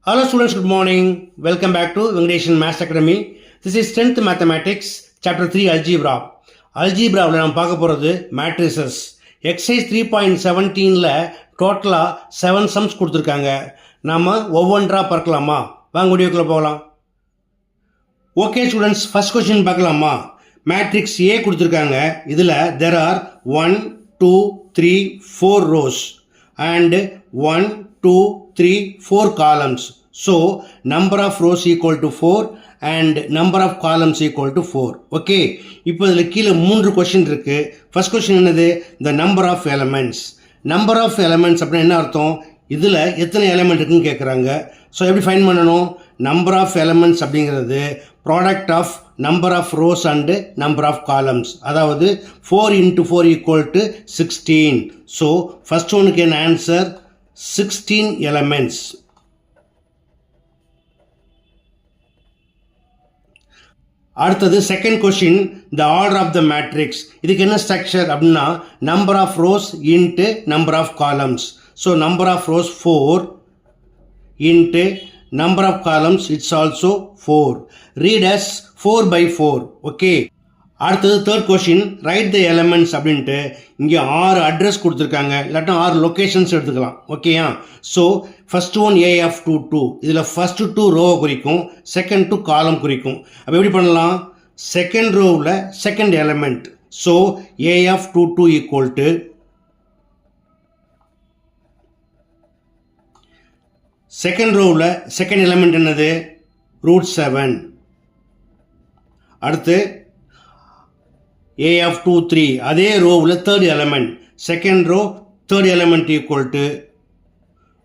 Hello students, good morning. Welcome back to Venkadeshan Maths Academy. This is 10th Mathematics, Chapter 3 Algebra. Algebraவில் நாம் பார்க்க போகிறது matrices. Exercise 3.17ல டோட்டலாக 7 sums கொடுத்துருக்காங்க. நாம் ஒவ்வொன்றா பார்க்கலாமா? வாங்க வீடியோக்குள்ள போகலாம். ஓகே ஸ்டூடெண்ட்ஸ், ஃபர்ஸ்ட் கொஸ்டின் பார்க்கலாமா? மேட்ரிக்ஸ் A கொடுத்துருக்காங்க. இதில் there are 1, 2, 3, 4 rows and 1, 2, 3, 4 columns. So number of rows equal to 4 and number of columns equal to 4. Okay, இப்போ இதில் கீழே 3 கொஸ்டின் இருக்கு. ஃபர்ஸ்ட் கொஸ்டின் என்னது? the number of elements. number of elements அப்படின்னா என்ன அர்த்தம்? இதில் எத்தனை எலிமெண்ட் இருக்குன்னு கேட்குறாங்க. ஸோ எப்படி ஃபைன் பண்ணணும்? number of elements அப்படிங்கிறது product of number of rows and number of columns. அதாவது 4 into 4 equal to 16. So first ஒனுக்கு என்ன ஆன்சர்? 16 elements. அடுத்தது second question, the order of the matrix. இதுக்கு என்ன ஸ்ட்ரக்சர் அப்படின்னா number of rows into number of columns. So number of rows 4 into number of columns it's also 4. Read as 4/4. Okay, அடுத்தது third question, write the elements அப்படின்ட்டு இங்கே 6 address கொடுத்துருக்காங்க, இல்லாட்டா 6 locations எடுத்துக்கலாம். ஓகேயா? So first one AF22. இதில் first 2 ரோவை குறிக்கும், செகண்ட் 2 காலம் குறிக்கும். அப்போ எப்படி பண்ணலாம்? செகண்ட் ரோவில் second element. So AF22 equal to second ரோவில் செகண்ட் எலமெண்ட் என்னது? √7. அடுத்து AF23 அதே ரோவில் third element, second row third element equal to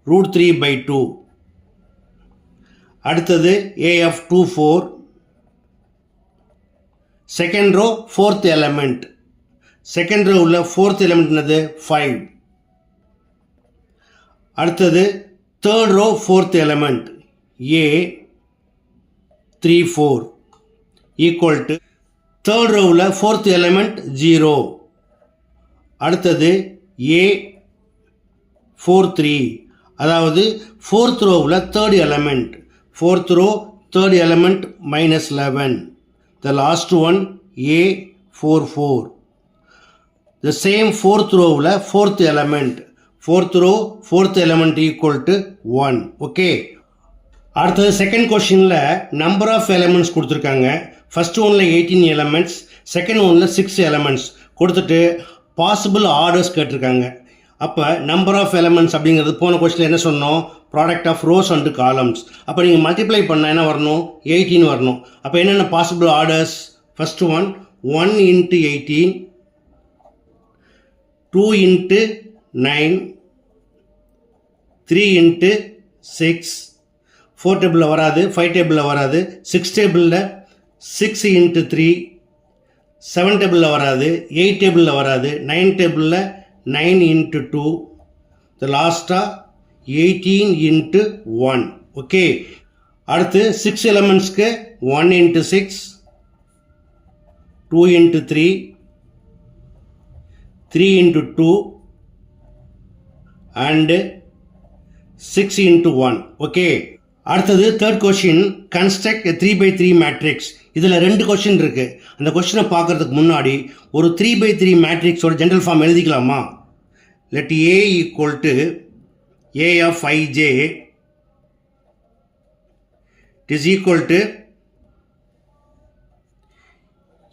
√3/2. அடுத்தது AF24 second row fourth element, second ரோவில் ஃபோர்த் எலமெண்ட் என்னது? 5. அடுத்தது third row fourth element A34 equal to third ரோவில் ஃபோர்த் எலமெண்ட் 0. அடுத்தது A43 அதாவது ஃபோர்த் ரோவில் third element, fourth row third element -11. The last one A44. The same fourth ரோவில் fourth element, fourth row fourth element equal to 1. Okay, அடுத்தது second கொஸ்டினில் number of elements கொடுத்துருக்காங்க. First ஒன்ல 18 elements, second ஒன்ல 6 elements கொடுத்துட்டு possible orders கேட்டிருக்காங்க. அப்போ number of elements அப்படிங்கிறது போன கொஸ்டினில் என்ன சொன்னோம்? Product of rows and columns. அப்போ நீங்கள் மல்டிப்ளை பண்ணால் என்ன வரணும்? 18 வரணும். அப்போ என்னென்ன possible orders? First one 1 into 18, 2 into 9, 3 into 6, 4 டேபிளில் வராது, 5 டேபிளில் வராது, 6 டேபிளில் 6 into 3, 7 டேபிளில் வராது, 8 டேபிளில் வராது, 9 டேபிளில் 9 into 2, the லாஸ்ட்டாக 18 into 1. ஓகே, அடுத்து 6 எலமெண்ட்ஸ்க்கு 1 into 6, 2 into 3, 3 into 2 and 6 into 1. Okay, அடுத்தது தேர்ட் கொஸ்டின், கன்ஸ்ட்ரக்ட் 3/3 மேட்ரிக்ஸ். இதில் 2 கொஸ்டின் இருக்கு. அந்த கொஸ்டினை பார்க்கறதுக்கு முன்னாடி ஒரு 3/3 மேட்ரிக்ஸோட ஜென்ரல் ஃபார்ம் எழுதிக்கலாமா? Let A equal to A of ij is equal to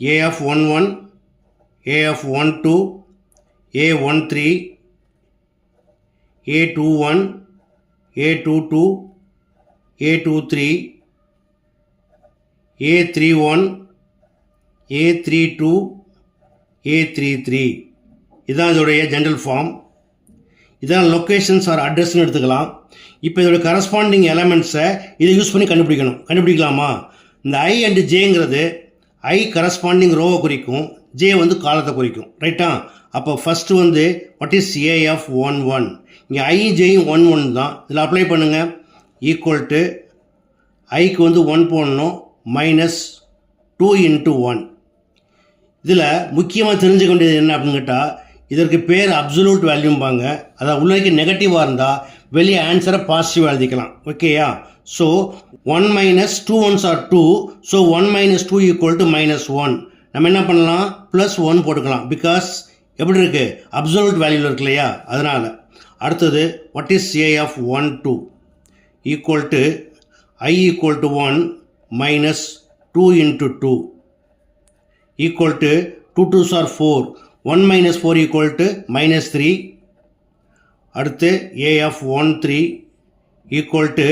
A of 11, A of 12, A13, A21, A22, A23, A31, A32, A33. இதுதான் இதோடைய ஜென்ரல் ஃபார்ம். இதான் லொக்கேஷன்ஸ் ஆர் அட்ரஸ்ன்னு எடுத்துக்கலாம். இப்போ இதோட கரஸ்பாண்டிங் எலமெண்ட்ஸை இதை யூஸ் பண்ணி கண்டுபிடிக்கலாமா? இந்த I அண்ட் ஜேங்கிறது I கரஸ்பாண்டிங் ரோவை குறிக்கும், J வந்து காலத்தை குறிக்கும். ரைட்டா? அப்போ ஃபஸ்ட்டு வந்து வாட் இஸ் AF11? இங்கே I ஜேயும் 1 தான். இதில் அப்ளை பண்ணுங்கள். ஈக்குவல் டு ஐக்கு வந்து 1 போடணும், -2 into 1. இதில் முக்கியமாக தெரிஞ்சுக்க வேண்டியது என்ன அப்படின்னு கேட்டால், இதற்கு பேர் அப்சல்யூட் வேல்யூம்பாங்க. அதாவது உள்ளே நெகட்டிவாக இருந்தால் வெளியே ஆன்சரை பாசிட்டிவ் எழுதிக்கலாம். ஓகேயா? So 1 minus 2 ones are 2. So 1 minus 2 equal to -1. நம்ம என்ன பண்ணலாம்? +1 போட்டுக்கலாம். பிகாஸ் எப்படி இருக்கு? அப்சல்யூட் வேல்யூவில் இருக்கு இல்லையா? அதனால். அடுத்தது what is a of 1 2 equal to I equal to 1 minus 2 into 2 equal to 2 2s are 4. 1 minus 4 equal to -3. அடுத்து a of 1 3 equal to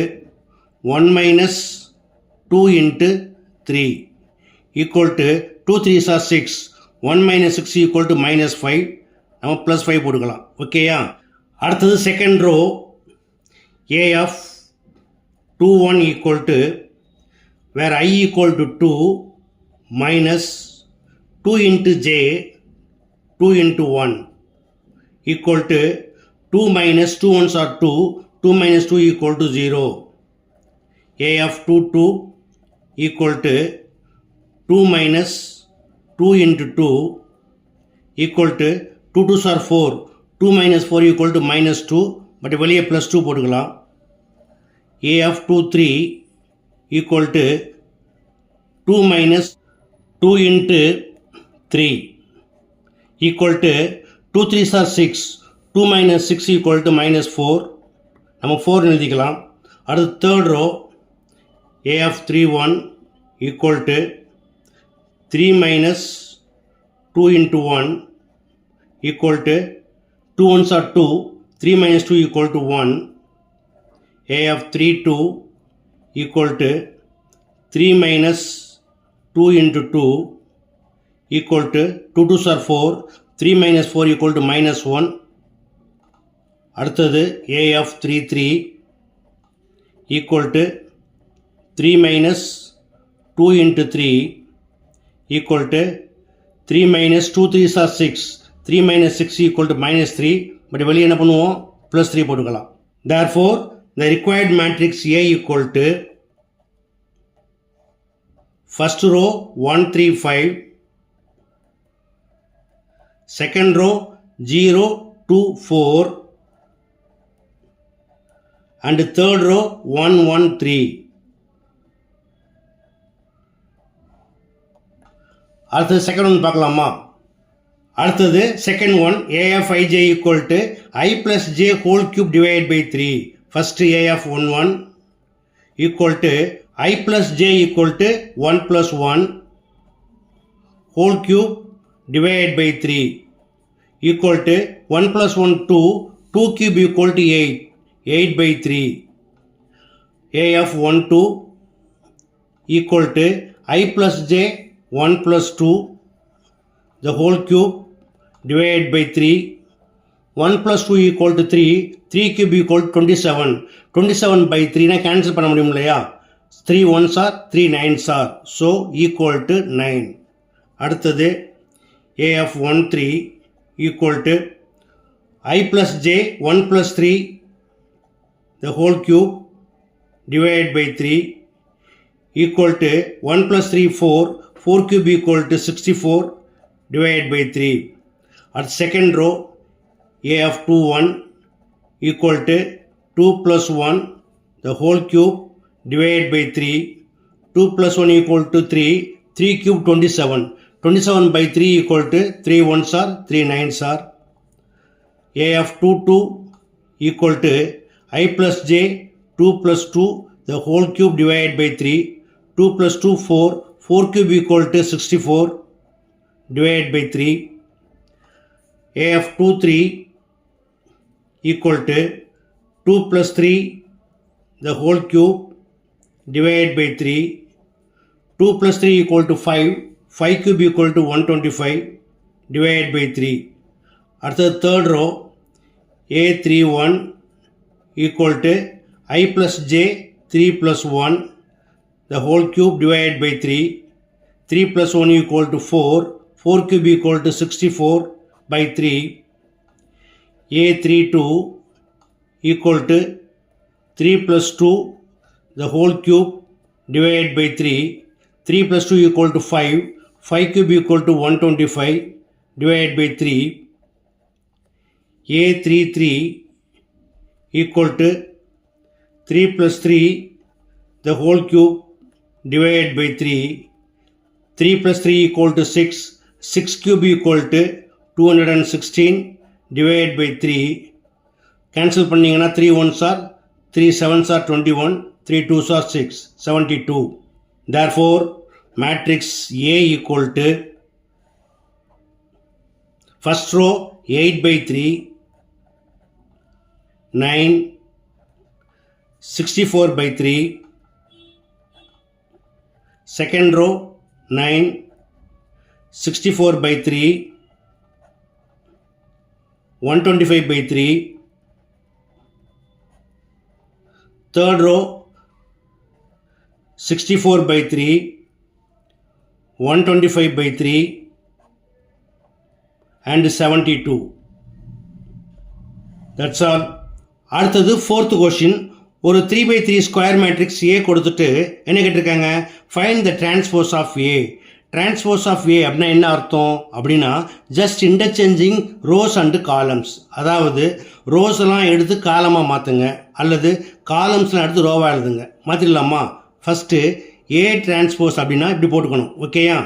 1 minus 2 into 3 equal to 2 3s are 6. 1 minus 6 equal to -5. நம்ம +5 போட்டுக்கலாம். ஓகேயா? அடுத்தது second row a of 2 1 equal to where I equal to 2 minus 2 into j 2 into 1 equal to 2 minus 2 ones are 2. 2 minus 2 equal to 0. a of 2 2 equal to 2 minus 2 into 2 equal to 2 2s are 4. 2 minus 4 equal to -2. But வெளியே +2 போட்டுக்கலாம். a of 2 3 equal to 2 minus 2 into 3 equal to 2 3s are 6. 2 minus 6 equal to -4. நம்ம 4 எழுதிக்கலாம். அடுத்து third row a of 3 1 equal to 3 minus 2 into 1 equal to 2 ones are 2. 3 minus 2 equal to 1. a of 3 2 equal to 3 minus 2 into 2 equal to 2 2s are 4. 3 minus 4 equal to -1. அடுத்தது a of 3 3 equal to 3 minus 2 into 3 equal to 3 minus 2 3s are 6. 3 minus 6 equal to -3. But வெளியே என்ன பண்ணுவோம்? +3 போட்டுக்கலாம். therefore the required matrix A equal to first row 1 3 5, second row 0 2 4 and third row 1 1 3. அடுத்தது second one பார்க்கலாமா? அடுத்தது second one a of ij equal to I plus j whole cube divided by 3. First a of 1 1 equal to I plus j equal to 1 plus 1 whole cube divided by 3 equal to 1 plus 1 2. 2 cube equal to 8. 8 by 3. a of 1 2 equal to I plus j 1 plus 2 the whole cube divided by 3. 1 plus 2 equal to 3. 3 cube equal to 27. 27 by 3 na cancel பண்ண முடியும் இல்லையா? 3 1s are 3 9s are. So equal to 9. அடுத்தது a of 1 3 equal to I plus j 1 plus 3 the whole cube divided by 3 equal to 1 plus 3 4. 4 cube equal to 64 divided by 3. At second row a of 2 1 equal to 2 plus 1 the whole cube divided by 3. 2 plus 1 equal to 3. 3 cube 27. 27 by 3 equal to 3 1s are 3 9s are. a of 2 2 equal to I plus j 2 plus 2 the whole cube divided by 3. 2 plus 2 4. 4 cube equal to 64 divided by 3. a of 2 3 equal to 2 plus 3 the whole cube divided by 3. 2 plus 3 equal to 5. 5 cube equal to 125 divided by 3. At the third row a 3 1 equal to I plus j 3 plus 1 the whole cube divided by 3. 3 plus 1 equal to 4. 4 cube equal to 64 by 3. a 3 2 equal to 3 plus 2 the whole cube divided by 3. 3 plus 2 equal to 5. 5 cube equal to 125 divided by 3. a 3 3 equal to 3 plus 3 the whole cube divided by 3. 3 plus 3 equal to 6. 6 cube equal to 216 divided by 3. Cancel பண்ணிங்கன்னா 3 1s are 3 7s are 21. 3 2s are 6. 72. Therefore, matrix A equal to first row 8 by 3, 9, 64 by 3, second row 9, 64 by 3, 125 by 3, third row 64 by 3, 125 by 3 and 72. That's all. அடுத்தது fourth question. ஒரு 3 by 3 square matrix A கொடுத்துட்டு என்ன கேட்டிருக்காங்க, find the transpose of A. transpose of A அப்படின்னா என்ன அர்த்தம் அப்படின்னா just interchanging rows and columns. அதாவது ரோஸ் எல்லாம் எடுத்து காலமாக மாற்றுங்க அல்லது காலம்ஸ்லாம் எடுத்து ரோவாக எழுதுங்க. மாற்றிடலாமா? ஃபஸ்ட்டு A transpose அப்படின்னா இப்படி போட்டுக்கணும். ஓகேயா?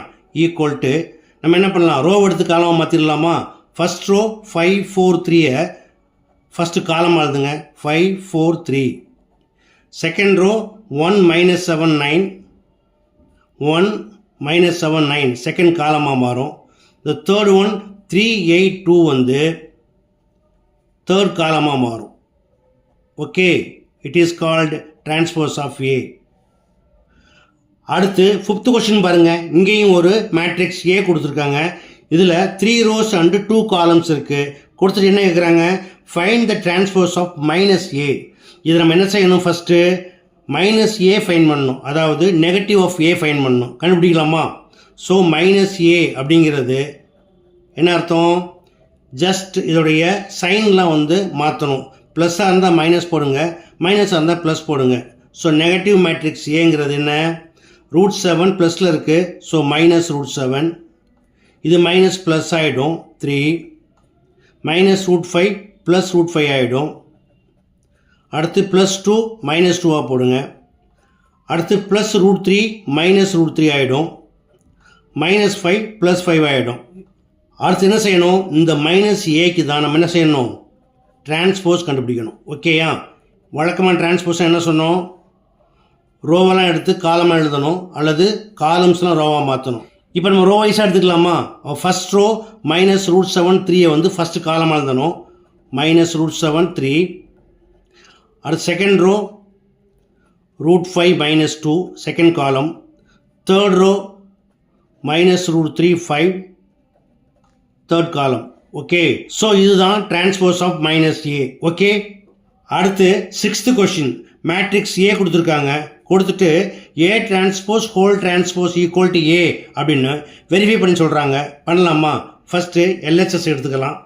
ஈக்குவல் டு நம்ம என்ன பண்ணலாம், ரோ எடுத்து காலமாக மாற்றிடலாமா? ஃபஸ்ட் ரோ 5 4 3 ஃபஸ்ட்டு காலமாக எழுதுங்க. 5 4 3. செகண்ட் ரோ 1 7 9 1 7 9 செகண்ட் காலமாக மாறும். த தேர்ட் ஒன் 3 8 2 வந்து தேர்ட் காலமாக மாறும். Okay, it is called transpose of A. அடுத்து ஃபிஃப்த் கொஸ்டின் பாருங்கள். இங்கேயும் ஒரு மேட்ரிக்ஸ் ஏ கொடுத்துருக்காங்க. இதில் 3 rows அண்டு 2 columns இருக்குது. கொடுத்துட்டு என்ன கேட்குறாங்க, find the transpose of minus A. இது நம்ம என்ன செய்யணும், ஃபஸ்ட்டு மைனஸ் ஏ ஃபைன் பண்ணணும், அதாவது நெகட்டிவ் ஆஃப் ஏ ஃபைன் பண்ணணும். கண்டுபிடிக்கலாமா? ஸோ மைனஸ் ஏ அப்படிங்கிறது என்ன அர்த்தம், ஜஸ்ட் இதோடைய சைன்லாம் வந்து மாற்றணும். ப்ளஸ்ஸாக இருந்தால் மைனஸ் போடுங்க, மைனஸாக இருந்தால் ப்ளஸ் போடுங்க. ஸோ நெகட்டிவ் மேட்ரிக்ஸ் ஏங்கிறது என்ன, √7 ப்ளஸில் இருக்குது. So minus √7. இது மைனஸ் ப்ளஸ் ஆகிடும் 3. மைனஸ் √5 ப்ளஸ் √5 ஆகிடும். அடுத்து ப்ளஸ் 2 மைனஸ் 2வாக போடுங்க. அடுத்து ப்ளஸ் √3 மைனஸ் √3 ஆகிடும். மைனஸ் 5 ப்ளஸ் 5 ஆகிடும். அடுத்து என்ன செய்யணும், இந்த மைனஸ் ஏக்கு தான் நம்ம என்ன செய்யணும், டிரான்ஸ்போஸ் கண்டுபிடிக்கணும். ஓகேயா? வழக்கமான டிரான்ஸ்போஸாக என்ன சொன்னோம், ரோவெல்லாம் எடுத்து காலமாக எழுதணும் அல்லது காலம்ஸ்லாம் ரோவாக மாற்றணும். இப்போ நம்ம ரோ வைஸாக எடுத்துக்கலாமா? ஃபஸ்ட் ரோ மைனஸ் √7 3 வந்து ஃபஸ்ட்டு காலமாக எழுதணும். மைனஸ் √7 3. அடுத்து second row √5 minus 2 second column. Third row minus √3 5 third column. Okay, so இதுதான் transpose of minus A. Okay, அடுத்து சிக்ஸ்த்து கொஸ்டின். மேட்ரிக்ஸ் ஏ கொடுத்துருக்காங்க. கொடுத்துட்டு A transpose whole transpose equal to A அப்படின்னு verify பண்ணி சொல்கிறாங்க. பண்ணலாமா? ஃபஸ்ட்டு எல்ஹெச்எஸ் எடுத்துக்கலாம்.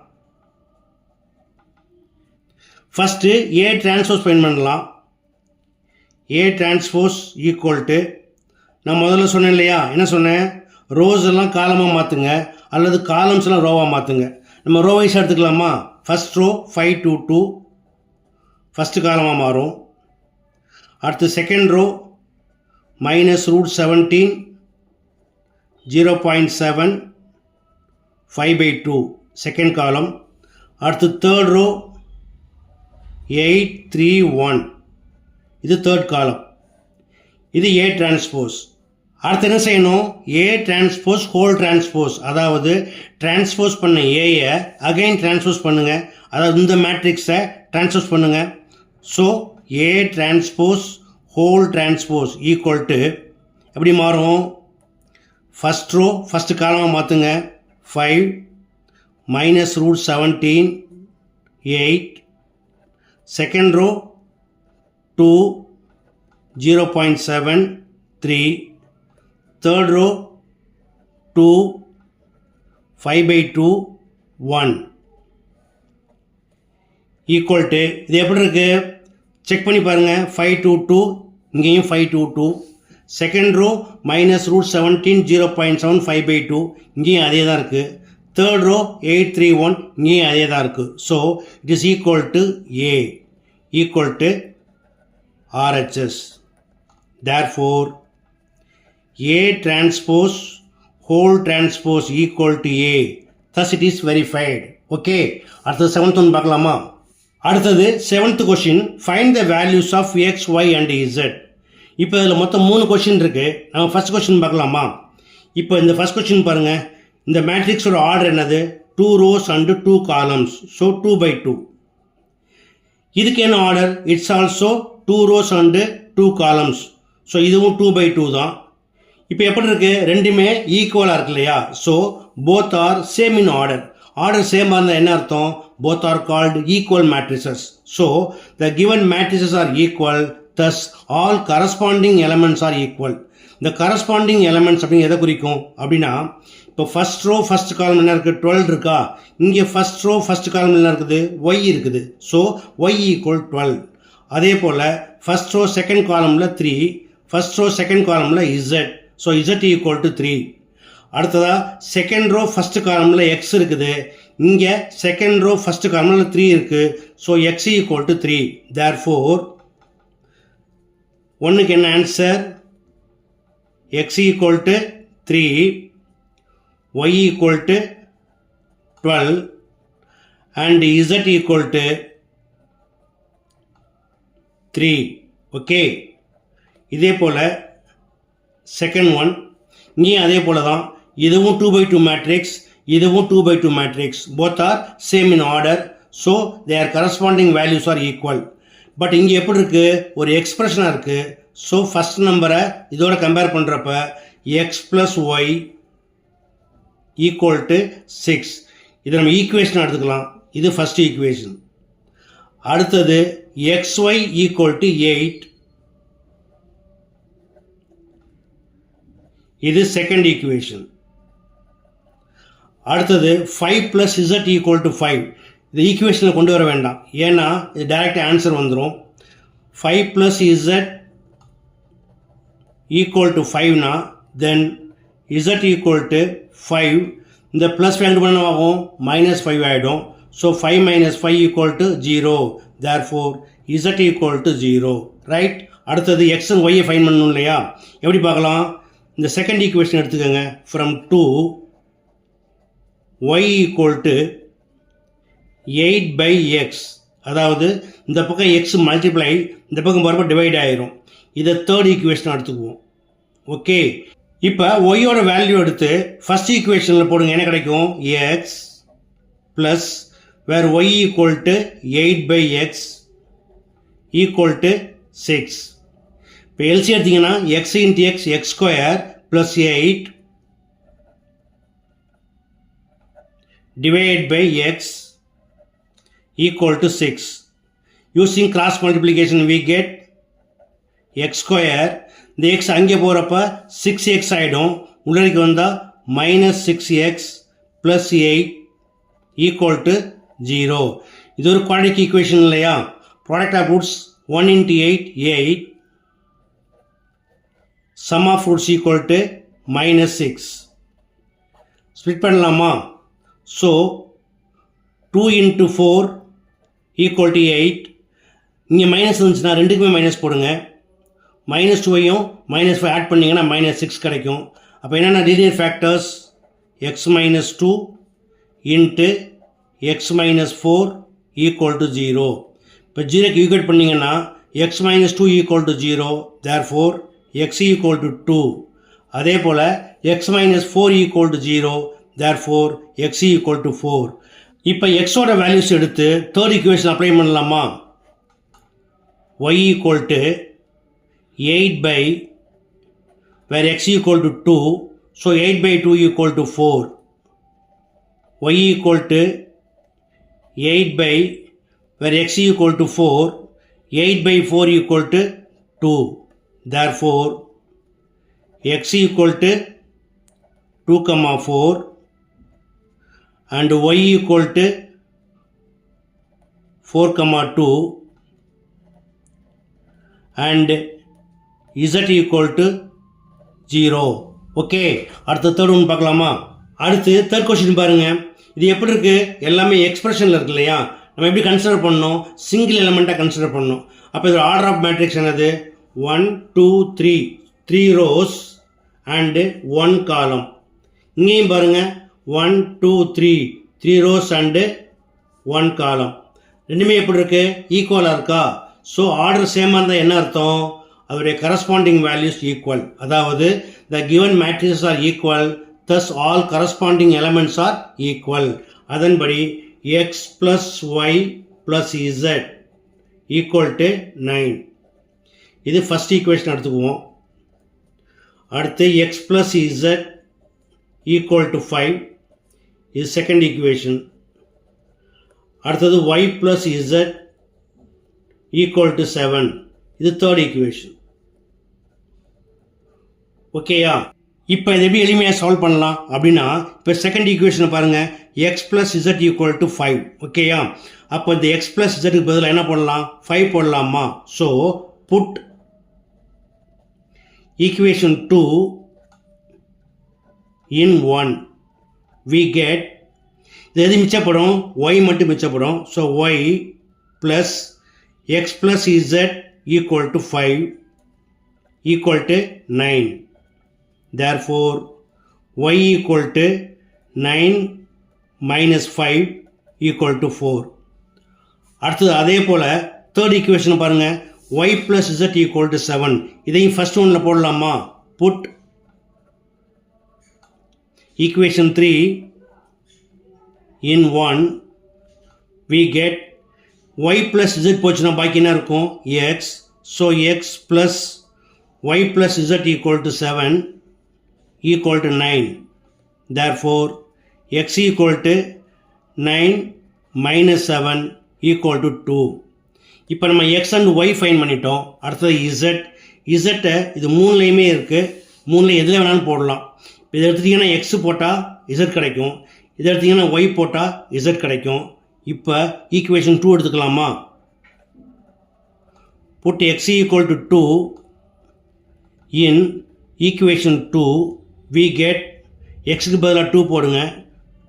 First A transpose find பண்ணலாம். ஏ டிரான்ஸ்போஸ் ஈக்குவல் டு, நான் முதல்ல சொன்னேன் இல்லையா, என்ன சொன்னேன், ரோஸ் எல்லாம் காலமாக மாற்றுங்க அல்லது காலம்ஸ்லாம் ரோவாக மாற்றுங்க. நம்ம ரோ வைஸாக எடுத்துக்கலாமா? ஃபஸ்ட் ரோ 5 2 2 ஃபஸ்ட்டு காலமாக மாறும். அடுத்து second row minus √17 0.7 5/2 second column. அடுத்து தேர்ட் ரோ 8 3 1 இது தேர்ட் காலம். இது ஏ டிரான்ஸ்போஸ். அடுத்து என்ன செய்யணும், ஏ டிரான்ஸ்போஸ் ஹோல் டிரான்ஸ்போஸ், அதாவது டிரான்ஸ்போஸ் பண்ண ஏயை அகைன் டிரான்ஸ்போஸ் பண்ணுங்கள், அதாவது இந்த மேட்ரிக்ஸை டிரான்ஸ்போஸ் பண்ணுங்கள். So A transpose whole transpose equal to எப்படி மாறும், ஃபஸ்ட் ரோ ஃபஸ்ட்டு காலமாக மாற்றுங்க 5 minus √17 8 second row 2 0.7 3 third row 2 5/2 1 equal to, இது எப்படி இருக்குது செக் பண்ணி பாருங்கள். 5 2 2 இங்கேயும் 5 2 2. செகண்ட் ரோ மைனஸ் √17 0.7 5/2 இங்கேயும் அதே தான் இருக்குது. தேர்ட் ரோ 8 3 1 இங்கேயும் அதே தான் இருக்குது. So it is equal to A. equal to RHS. Therefore, A transpose whole transpose equal to A. Thus it is verified. Okay. அடுத்தது 7th one பார்க்கலாமா? அடுத்தது 7th question. Find the values of X, Y and Z. இப்போ இதில் மொத்தம் 3 question இருக்கு. நம்ம first question பார்க்கலாமா? இப்போ இந்த ஃபர்ஸ்ட் கொஷின் பாருங்க. இந்த மேட்ரிக்ஸோட ஆர்டர் என்னது? 2 rows and 2 columns. So 2 by 2. இதுக்கு என்ன order? It's also 2 rows and 2 columns. So இதுவும் 2 by 2 தான். இப்போ எப்படி இருக்கு? ரெண்டுமே ஈக்குவலாக இருக்கு இல்லையா? So both are same in order. Order சேமாக இருந்தால் என்ன அர்த்தம்? Both are called equal matrices. So the given matrices are equal, thus all corresponding elements are equal. இந்த கரஸ்பாண்டிங் எலமெண்ட்ஸ் அப்படின்னு எதை குறிக்கும் அப்படின்னா, இப்போ ஃபர்ஸ்ட் ரோ ஃபர்ஸ்ட் காலம் என்ன இருக்குது? 12 இருக்கா? இங்கே ஃபர்ஸ்ட் ரோ ஃபர்ஸ்ட் காலம் என்ன இருக்குது? ஒய் இருக்குது. So Y equal 12. அதே போல் first row second காலமில் 3, first row second காலமில் Z. So Z equal to 3. அடுத்ததாக செகண்ட் ரோ ஃபர்ஸ்ட் காலமில் எக்ஸ் இருக்குது. இங்கே செகண்ட் ரோ ஃபர்ஸ்ட் காலமில் 3 இருக்குது. So X equal to 3. Therefore ஒன்றுக்கு என்ன answer? X equal to 3, y equal to 12 and z equal to 3. Okay. இதே போல் second one இங்கேயும் அதே போல் தான். இதுவும் 2 by 2 மேட்ரிக்ஸ், இதுவும் 2 by 2 matrix. Both are same in order. So their corresponding values are equal. But இங்கே எப்படி இருக்குது? ஒரு எக்ஸ்பிரஷனாக இருக்குது. ஸோ ஃபஸ்ட் நம்பரை இதோட கம்பேர் பண்ணுறப்ப x plus y equal to 6. இதை நம்ம ஈக்குவேஷன் எடுத்துக்கலாம். இது ஃபஸ்ட் ஈக்குவேஷன். அடுத்தது xy ஈக்குவல் டு 8. இது செகண்ட் ஈக்குவேஷன். அடுத்தது 5 ப்ளஸ் z ஈக்குவல் டு 5. இது ஈக்குவேஷனில் கொண்டு வர வேண்டாம், ஏன்னா இது டைரக்ட் ஆன்சர் வந்துடும். 5 ப்ளஸ் z ஈக்குவல் டு 5னா தென் z ஈக்குவல் டு 5. இந்த ப்ளஸ் 5 பண்ண ஆகும், -5 ஆகிடும். So 5 - 5 equal to 0. Therefore z equal to 0. Right. அடுத்தது எக்ஸ் அண்ட் ஒய்யை ஃபைன் பண்ணணும் இல்லையா? எப்படி பார்க்கலாம்? இந்த செகண்ட் ஈக்குவேஷன் எடுத்துக்கோங்க. From 2 y equal to 8 by x. அதாவது இந்த பக்கம் எக்ஸ் மல்டிப்ளை, இந்த பக்கம் போகிறப்ப டிவைட் ஆகிரும். இதை தேர்ட் ஈக்குவேஷன் எடுத்துக்குவோம். ஓகே. இப்போ ஒய்யோட வேல்யூ எடுத்து ஃபஸ்ட் ஈக்குவேஷனில் போடுங்க. என்ன கிடைக்கும்? X plus where y equal to 8 by x equal to 6. இப்போ எல்சி எடுத்திங்கன்னா x into x x square plus 8 divide by x equal to 6. Using cross multiplication we get x square. இந்த எக்ஸ் அங்கே போகிறப்ப 6x ஆகிடும். உள்ளடிக்கு வந்தால் -6x ப்ளஸ் 8 ஈக்குவல் டு 0. இது ஒரு குவாட்ரிக் ஈக்குவேஷன் இல்லையா? Product of roots 1 × 8 8. Sum of roots equal to -6. Split பண்ணலாமா? So 2 × 4 equal to 8. இங்கே மைனஸ் இருந்துச்சுன்னா ரெண்டுக்குமே மைனஸ் போடுங்க. -2ஐயும் -5 ஆட் பண்ணிங்கன்னா -6 கிடைக்கும். அப்போ என்னென்ன linear factors? x - 2 into x - 4 equal to 0. இப்போ 0க்கு ஈக்குவேட் பண்ணிங்கன்னா x - 2 equal to 0. Therefore x equal to 2. அதே போல் x - 4 equal to 0. Therefore x equal to 4. இப்போ எக்ஸோட வேல்யூஸ் எடுத்து தேர்ட் ஈக்குவேஷன் அப்ளை பண்ணலாமா? y equal to 8 by where x equal to 2, so 8 by 2 equal to 4. Y equal to 8 by where x equal to 4, 8 by 4 equal to 2. Therefore x equal to 2, 4 and y equal to 4, 2 and z equal to 0. Okay. அடுத்த third ஒன்று பார்க்கலாமா? அடுத்து third question பாருங்கள். இது எப்படி இருக்குது? எல்லாமே எக்ஸ்பிரஷனில் இருக்கு இல்லையா? நம்ம எப்படி கன்சிடர் பண்ணணும், சிங்கிள் எலிமெண்ட்டாக கன்சிடர் பண்ணணும். அப்போ இது ஆர்டர் ஆஃப் மேட்ரிக்ஸ் என்னது, 1 2 3 3 ரோஸ் அண்டு 1 காலம். இங்கேயும் பாருங்கள் 1 2 3 3 ரோஸ் அண்டு 1 காலம். ரெண்டுமே எப்படி இருக்கு, ஈக்குவலாக இருக்கா? ஸோ ஆர்டர் சேமாக இருந்தால் என்ன அர்த்தம், அதோடைய கரஸ்பாண்டிங் வேல்யூஸ் ஈக்குவல். அதாவது the given matrix are equal, thus all corresponding elements are equal. அதன்படி x plus y plus z equal to 9. இது ஃபர்ஸ்ட் ஈக்குவேஷன் எடுத்துக்குவோம். அடுத்து x plus z equal to 5, இது செகண்ட் ஈக்குவேஷன். அடுத்தது y plus z equal to 7, இது third equation. ஓகேயா? இப்போ இதை எப்படி எளிமையாக சால்வ் பண்ணலாம் அப்படின்னா, இப்போ செகண்ட் ஈக்குவேஷனை பாருங்கள், X plus z equal to 5. ஓகேயா? அப்போ இந்த எக்ஸ் ப்ளஸ் இசட்டுக்கு பதிலாக என்ன பண்ணலாம், 5 போடலாமா? So put equation 2 in 1, we get, இது எது மிச்சப்படும், ஒய் மட்டும் மிச்சப்படும். So y plus x plus z equal to 5 equal to 9. Therefore, y equal to 9 minus 5 equal to 4. அடுத்தது அதே போல் தேர்ட் ஈக்குவேஷன் பாருங்கள், y plus z equal to 7. இதையும் first ஒன்றில் போடலாமா? Put equation 3 in 1, we get y plus z போச்சுன்னா பாக்கி என்ன இருக்கும், x. So x plus y plus z equal to 7 equal to 9. Therefore, x equal to 9 minus 7 equal to 2. இப்போ நம்ம x and y fine பண்ணிட்டோம். அடுத்தது z. z இது மூணுலேயுமே இருக்குது, மூணுல எதில் வேணாலும் போடலாம். இதை எடுத்துட்டிங்கன்னா x போட்டால் z கிடைக்கும், இதை எடுத்திங்கன்னா y போட்டால் z கிடைக்கும். இப்போ ஈக்குவேஷன் 2 எடுத்துக்கலாமா? Put x equal to 2 in equation 2, we get xக்கு பதிலாக 2 போடுங்க,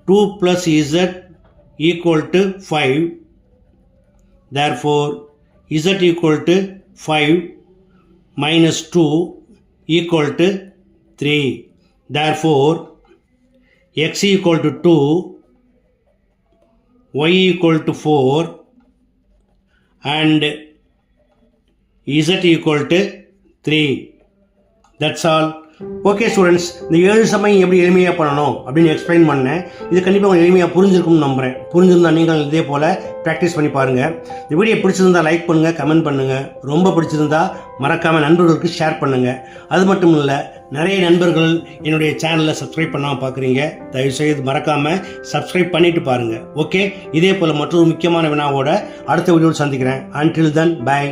2 plus z equal to 5. Therefore, z equal to 5 minus 2 equal to 3. Therefore, x equal to 2, y equal to 4 and z equal to 3. That's all. Okay students, இந்த 7 சமயம் எப்படி எளிமையாக பண்ணணும் அப்படின்னு explain பண்ணேன். இது கண்டிப்பாக உங்களுக்கு எளிமையாக புரிஞ்சிருக்கும்னு நம்புகிறேன். புரிஞ்சிருந்தால் நீங்கள் இதே போல் ப்ராக்டிஸ் பண்ணி பாருங்கள். இந்த வீடியோ பிடிச்சிருந்தா லைக் பண்ணுங்கள், கமெண்ட் பண்ணுங்கள். ரொம்ப பிடிச்சிருந்தா மறக்காமல் நண்பர்களுக்கு ஷேர் பண்ணுங்கள். அது மட்டும் இல்லை, நிறைய நண்பர்கள் என்னுடைய சேனலை சப்ஸ்கிரைப் பண்ணாமல் பார்க்குறீங்க. தயவுசெய்து மறக்காமல் சப்ஸ்கிரைப் பண்ணிவிட்டு பாருங்கள். ஓகே, இதே போல் மற்றொரு முக்கியமான வினாவோட அடுத்த வீடியோவில் சந்திக்கிறேன். Until then, bye.